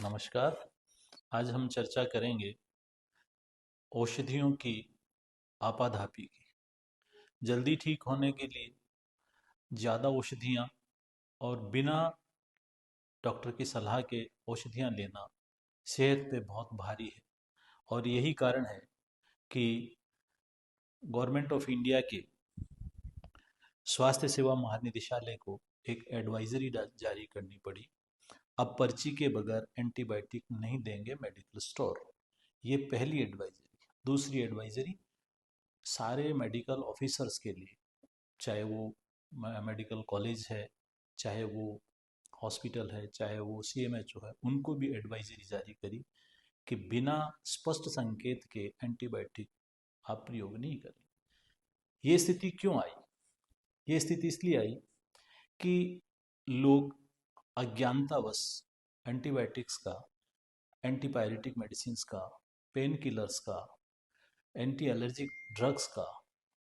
नमस्कार। आज हम चर्चा करेंगे औषधियों की आपाधापी की। जल्दी ठीक होने के लिए ज़्यादा औषधियाँ और बिना डॉक्टर की सलाह के औषधियाँ लेना सेहत पे बहुत भारी है। और यही कारण है कि गवर्नमेंट ऑफ इंडिया के स्वास्थ्य सेवा महानिदेशालय को एक एडवाइजरी जारी करनी पड़ी। अब पर्ची के बगैर एंटीबायोटिक नहीं देंगे मेडिकल स्टोर। ये पहली एडवाइजरी। दूसरी एडवाइजरी सारे मेडिकल ऑफिसर्स के लिए, चाहे वो मेडिकल कॉलेज है, चाहे वो हॉस्पिटल है, चाहे वो सीएमएचओ है, उनको भी एडवाइजरी जारी करी कि बिना स्पष्ट संकेत के एंटीबायोटिक आप प्रयोग नहीं करें। ये स्थिति क्यों आई? ये स्थिति इसलिए आई कि लोग अज्ञानतावश एंटीबायोटिक्स का, एंटीपायरेटिक मेडिसिन का, पेन किलर्स का, एंटी एलर्जिक ड्रग्स का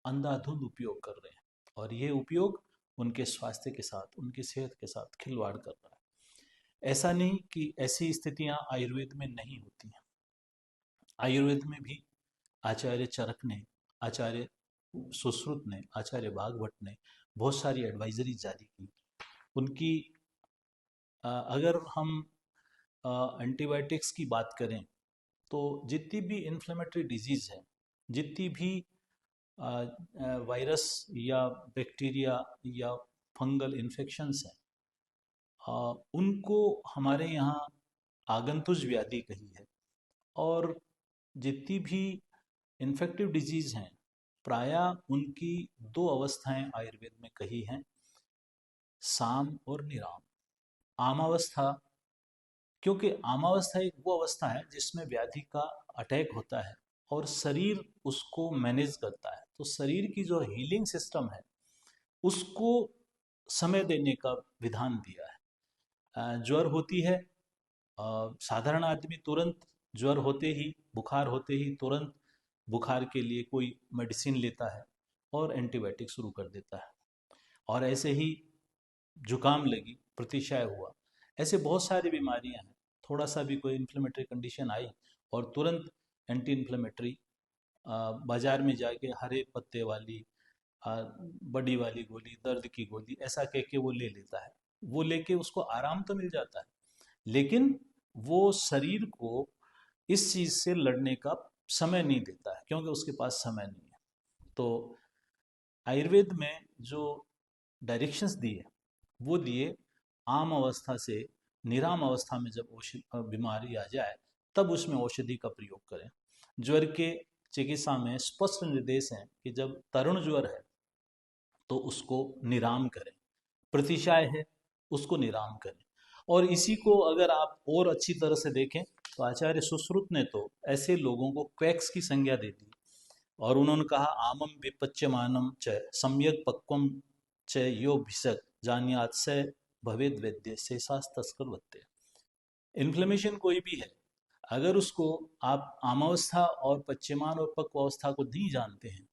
अंधाधुंध उपयोग कर रहे हैं। और ये उपयोग उनके स्वास्थ्य के साथ, उनकी सेहत के साथ खिलवाड़ कर रहा है। ऐसा नहीं कि ऐसी स्थितियां आयुर्वेद में नहीं होती हैं। आयुर्वेद में भी आचार्य चरक ने, आचार्य सुश्रुत ने, आचार्य वाग्भट ने बहुत सारी एडवाइजरी जारी की। उनकी अगर हम एंटीबायोटिक्स की बात करें तो जितनी भी इन्फ्लेमेटरी डिजीज़ है, जितनी भी वायरस या बैक्टीरिया या फंगल इन्फेक्शंस हैं, उनको हमारे यहाँ आगंतुज व्याधि कही है। और जितनी भी इन्फेक्टिव डिजीज़ हैं, प्रायः उनकी दो अवस्थाएं आयुर्वेद में कही हैं, साम और निराम। आमावस्था, क्योंकि आमावस्था एक वो अवस्था है जिसमें व्याधि का अटैक होता है और शरीर उसको मैनेज करता है। तो शरीर की जो हीलिंग सिस्टम है उसको समय देने का विधान दिया है। ज्वर होती है, साधारण आदमी तुरंत ज्वर होते ही, बुखार होते ही तुरंत बुखार के लिए कोई मेडिसिन लेता है और एंटीबायोटिक शुरू कर देता है। और ऐसे ही जुकाम लगी, प्रतिशय हुआ, ऐसे बहुत सारी बीमारियां हैं। थोड़ा सा भी कोई इन्फ्लेमेटरी कंडीशन आई और तुरंत एंटी इन्फ्लेमेटरी बाजार में जाके हरे पत्ते वाली, बड़ी वाली गोली, दर्द की गोली, ऐसा कह के वो ले लेता है। वो लेके उसको आराम तो मिल जाता है, लेकिन वो शरीर को इस चीज़ से लड़ने का समय नहीं देता है, क्योंकि उसके पास समय नहीं है। तो आयुर्वेद में जो डायरेक्शंस दिए वो दिए, आम अवस्था से निराम अवस्था में जब बीमारी आ जाए तब उसमें औषधि का प्रयोग करें। ज्वर के चिकित्सा में स्पष्ट निर्देश हैं कि जब तरुण ज्वर है तो उसको निराम करें, प्रतिशाय है उसको निराम करें। और इसी को अगर आप और अच्छी तरह से देखें तो आचार्य सुश्रुत ने तो ऐसे लोगों को क्वैक्स की संज्ञा दे दी और उन्होंने कहा, आमम विपच्यमानम च सम्यक पक्वम च यो भिषक जान्यात से भवेद वैद्य से तस्कर वत्य। इन्फ्लेमेशन कोई भी है, अगर उसको आप आमावस्था और पश्चिमान और पक्व अवस्था को नहीं जानते हैं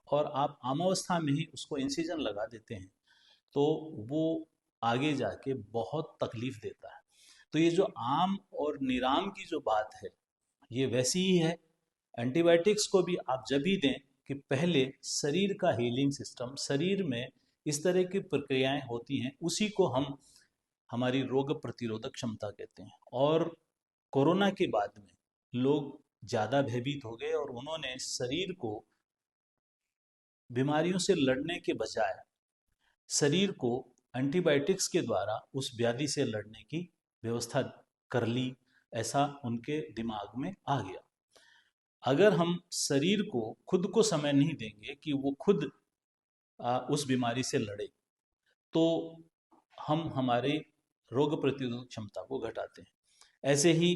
और आप आमावस्था में ही उसको इंसिजन लगा देते हैं तो वो आगे जाके बहुत तकलीफ देता है। तो ये जो आम और निराम की जो बात है ये वैसी ही है। एंटीबायोटिक्स को भी आप जब ही दें कि पहले शरीर का हीलिंग सिस्टम, शरीर में इस तरह की प्रक्रियाएं होती हैं, उसी को हम हमारी रोग प्रतिरोधक क्षमता कहते हैं। और कोरोना के बाद में लोग ज़्यादा भयभीत हो गए और उन्होंने शरीर को बीमारियों से लड़ने के बजाय शरीर को एंटीबायोटिक्स के द्वारा उस व्याधि से लड़ने की व्यवस्था कर ली, ऐसा उनके दिमाग में आ गया। अगर हम शरीर को खुद को समय नहीं देंगे कि वो खुद उस बीमारी से लड़े तो हम हमारे रोग प्रतिरोधक क्षमता को घटाते हैं। ऐसे ही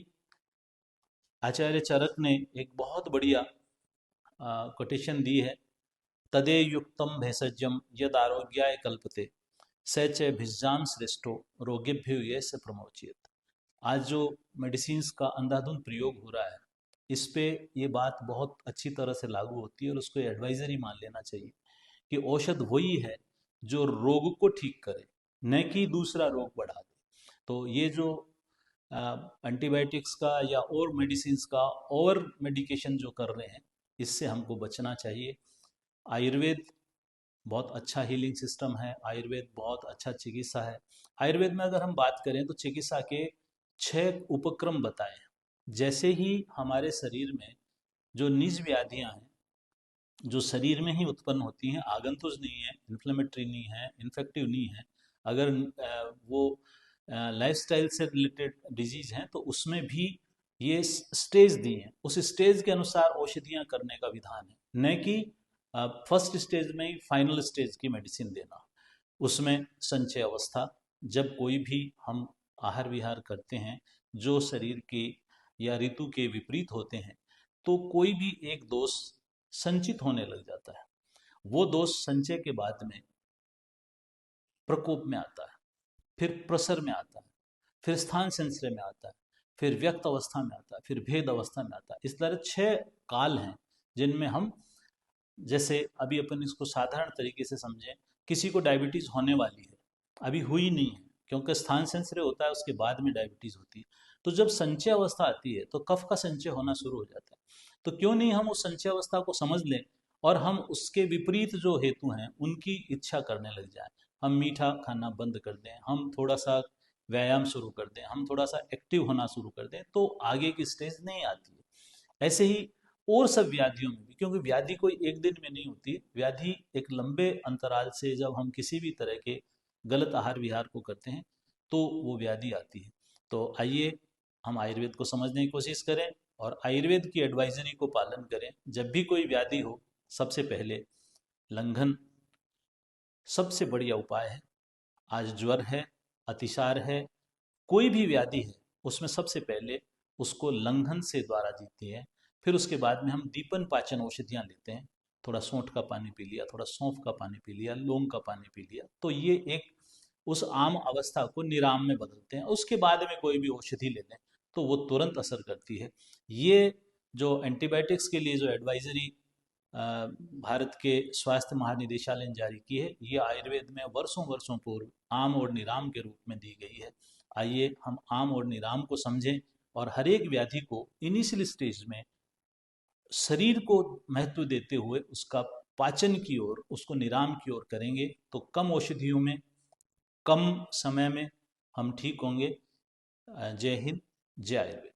आचार्य चरक ने एक बहुत बढ़िया कोटेशन दी है, तदे युक्तम भेषजम यद आरोग्याय कल्पते स च भिज्जाम श्रेष्ठो रोगेभ्यो ये से प्रमोचित। आज जो मेडिसिन्स का अंधाधुंध प्रयोग हो रहा है, इस पे ये बात बहुत अच्छी तरह से लागू होती है और उसको एडवाइजरी मान लेना चाहिए कि औषध वही है जो रोग को ठीक करे, न कि दूसरा रोग बढ़ा दे। तो ये जो एंटीबायोटिक्स का या और मेडिसिन्स का और मेडिकेशन जो कर रहे हैं, इससे हमको बचना चाहिए। आयुर्वेद बहुत अच्छा हीलिंग सिस्टम है, आयुर्वेद बहुत अच्छा चिकित्सा है। आयुर्वेद में अगर हम बात करें तो चिकित्सा के 6 उपक्रम बताए हैं। जैसे ही हमारे शरीर में जो निज व्याधियां हैं, जो शरीर में ही उत्पन्न होती हैं, आगंतुज नहीं है, इन्फ्लेमेटरी नहीं है, इन्फेक्टिव नहीं है, अगर वो लाइफस्टाइल से रिलेटेड डिजीज हैं तो उसमें भी ये स्टेज दी हैं। उस स्टेज के अनुसार औषधियाँ करने का विधान है, न कि फर्स्ट स्टेज में ही फाइनल स्टेज की मेडिसिन देना। उसमें संचय अवस्था, जब कोई भी हम आहार विहार करते हैं जो शरीर के या ऋतु के विपरीत होते हैं, तो कोई भी एक दोष संचित होने लग जाता है। वो दोष संचय के बाद में प्रकोप में आता है, फिर प्रसर में आता है, फिर स्थान संश्रय में आता है, फिर व्यक्त अवस्था में आता है, फिर भेद अवस्था में आता है। इस तरह 6 काल हैं जिनमें हम, जैसे अभी अपन इसको साधारण तरीके से समझें, किसी को डायबिटीज होने वाली है, अभी हुई नहीं है, क्योंकि स्थान संश्रय होता है उसके बाद में डायबिटीज होती है। तो जब संचय अवस्था आती है तो कफ का संचय होना शुरू हो जाता है। तो क्यों नहीं हम उस संचय अवस्था को समझ लें और हम उसके विपरीत जो हेतु हैं उनकी इच्छा करने लग जाएं। हम मीठा खाना बंद कर दें, हम थोड़ा सा व्यायाम शुरू कर दें, हम थोड़ा सा एक्टिव होना शुरू कर दें, तो आगे की स्टेज नहीं आती है। ऐसे ही और सब व्याधियों में भी, क्योंकि व्याधि कोई एक दिन में नहीं होती, व्याधि एक लंबे अंतराल से जब हम किसी भी तरह के गलत आहार विहार को करते हैं तो वो व्याधि आती है। तो आइए हम आयुर्वेद को समझने की कोशिश करें और आयुर्वेद की एडवाइजरी को पालन करें। जब भी कोई व्याधि हो, सबसे पहले लंघन सबसे बढ़िया उपाय है। आज ज्वर है, अतिसार है, कोई भी व्याधि है, उसमें सबसे पहले उसको लंघन से द्वारा जीती है। फिर उसके बाद में हम दीपन पाचन औषधियाँ लेते हैं। थोड़ा सौंठ का पानी पी लिया, थोड़ा सौंफ का पानी पी लिया, लौंग का पानी पी लिया, तो ये एक उस आम अवस्था को निराम में बदलते हैं। उसके बाद में कोई भी औषधि ले लें तो वो तुरंत असर करती है। ये जो एंटीबायोटिक्स के लिए जो एडवाइजरी भारत के स्वास्थ्य महानिदेशालय ने जारी की है, ये आयुर्वेद में वर्षों वर्षों पूर्व आम और निराम के रूप में दी गई है। आइए हम आम और निराम को समझें और हर एक व्याधि को इनिशियल स्टेज में शरीर को महत्व देते हुए उसका पाचन की ओर, उसको निराम की ओर करेंगे तो कम औषधियों में, कम समय में हम ठीक होंगे। जय हिंद, जय आयुर्वेद।